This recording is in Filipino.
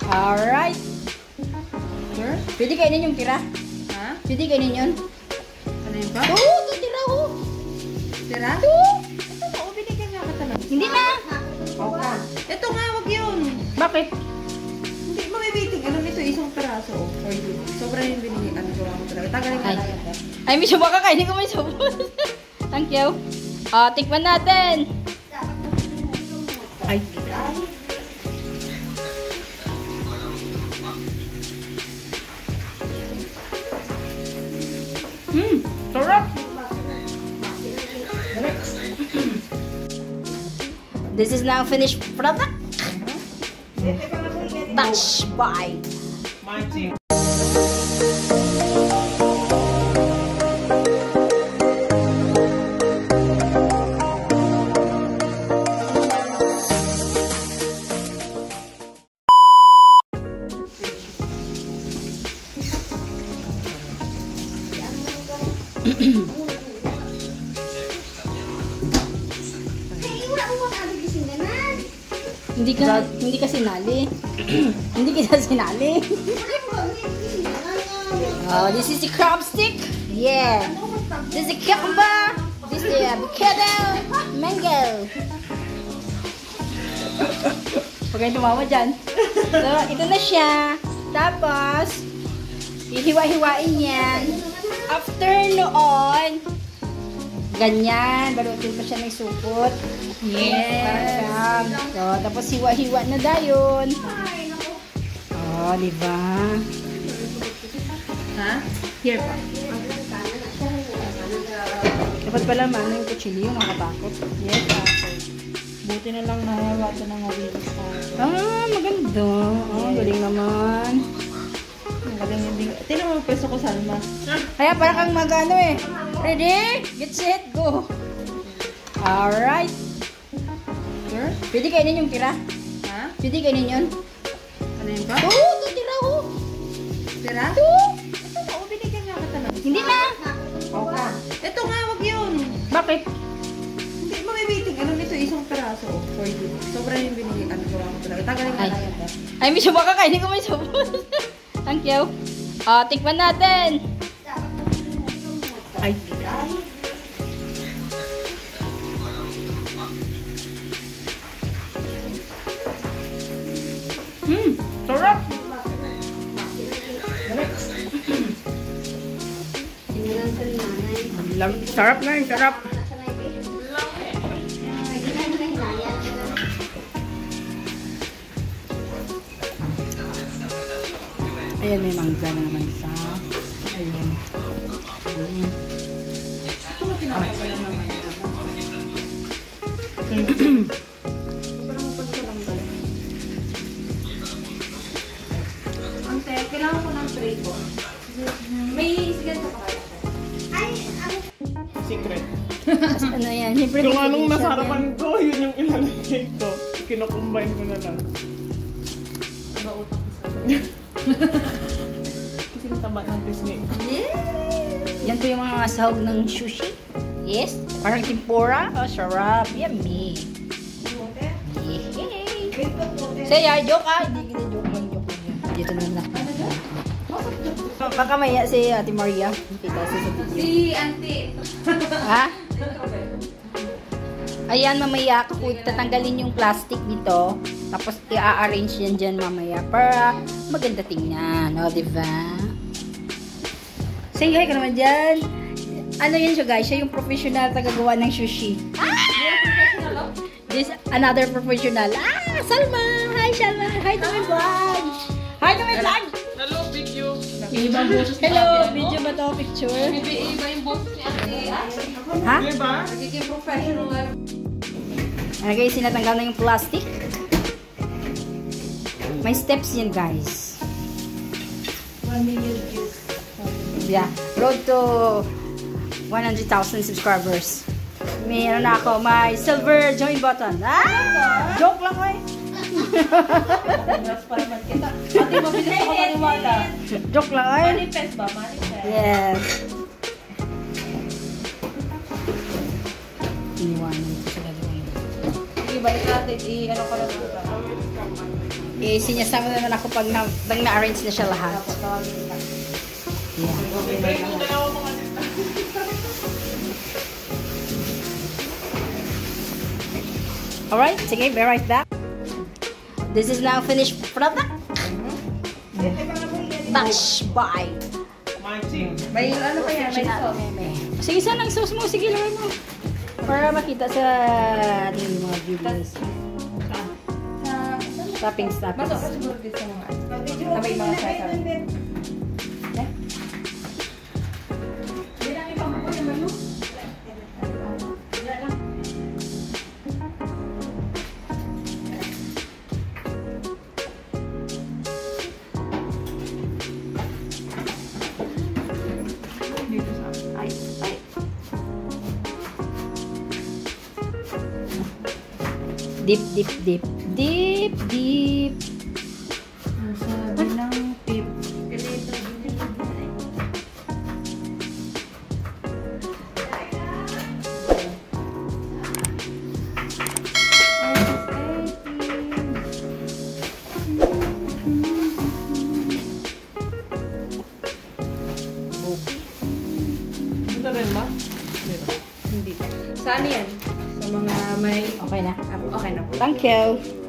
Alright. Sure? Pwede kainin yung tira? Ha? Pwede kainin yun? Ano yun ba? Oo, ito tira ko. Tira? Oo. Ito ba? Binigyan nga ka talaga. Hindi na. Okay. Ito nga, wag yun. Bakit? Hindi mo may waiting. Ano nito? Isang peraso. For you. Sobrang yung binigyan. Ano ko lang talaga. Tagalin ka lang ito. Ay, may suba ka. Kainin ko may suba. Thank you. Tikman natin. Ay. Sarap! This is now finished product. Touch by. My team. Hindi ka sinali. Hindi kita sinali. Oh, this is the crab stick. Yeah. This is the cucumber. This is the avocado. Mango. Huwag kayong tumawa dyan. So, ito na siya. Tapos, ihiwa-hiwain yan. After noon, ganyan. Balutin pa siya ng supot. Yes. So, tapos hiwa-hiwa na dayon. Oh, diba? Ha? Here pa. Dapat pala mano yung kutsilyo, makatakot. Yes, buti na lang nawawata ng mabilis ko. Maganda. Galing naman. Magaling hindi. Tingnan mo peso ko, Salma. Kaya parang kang mag-ano eh. Ready? Get set, go. Alright. Sure? Pwede kainin yung tira? Ha? Pwede kainin yun? Ano yun ba? Oo, ito tira ko. Tira? Oo. Ito ba? Binigyan nga ka talaga. Hindi na. Okay. Ito nga, wag yun. Bakit? Hindi mo may waiting. Ano nito? Isang peraso. For you. Sobrang yung binigyan. Ano ko lang talaga. Tagalin ka lang ito. Ay, may suba ka. Kainin ko may suba. Thank you. Tikman natin. Ay. Sarap! Sarap na yun, sarap. Ayan, may mangga na naman sa. Ayan. Kailangan ko ng tray ko. May sigan pa kaya? Secret. Ano yan? Siyempre, Kung anong nasa harapan ko, yun yung ilalagay ko. Kino-combine ko na lang. Mautak isa. Kasi taba ng Disney. Yan po yung mga sahog ng sushi. Yes. Parang tempura. Oh, sarap. Yummy. Yay. Saya, joke ah. Hindi kita joke lang. Joke lang. Dito na lang. Baka maya si Ate Maria. Kita sa video. Si Auntie. Ha? Ayan, mamaya tatanggalin yung plastic dito. Tapos i-arrange yan dyan mamaya para maganda tingnan. O, diba? Say hi ka naman dyan. Ano yun siya guys? Siya yung professional tagagawa ng sushi. This another professional. Salma! Hi, Salma! Hi to my vlog! Hi to my vlog! Hello, video! Hello! Video ba to? Picture? Iba yung boss ni Auntie. Ha? Diba? Nagiging professional. Ano guys, sinatanggal na yung plastic. May steps yan guys. 1 million views. Yeah. Road to 100,000 subscribers. May ano na ako, may silver join button. Joke lang eh. Mas pa naman kita. Ate, mabilis ako maniwala. Joke lang eh. Manifest ba? Manifest. Yes. Iniwanan ko sila doon. Sige, balik natin. I-ano ko lang ito. Eh, sinasama naman ako pag na-arrange na siya lahat. Yeah. Alright, sige, be right back. This is now finished product. Bash by. May ano pa yan? May sauce. Sige, saan ang sauce mo? Sige, lagay mo. Para makita sa ating mga viewers. Toppings. Masok ka siguro dito sa mga sabay mga sasabi. Dip, dip, dip. Dip, dip. Sabi ng tip. Ito rin ba? Hindi. Saan yan? Sa mga may... Okay na. Okay na po. Thank you.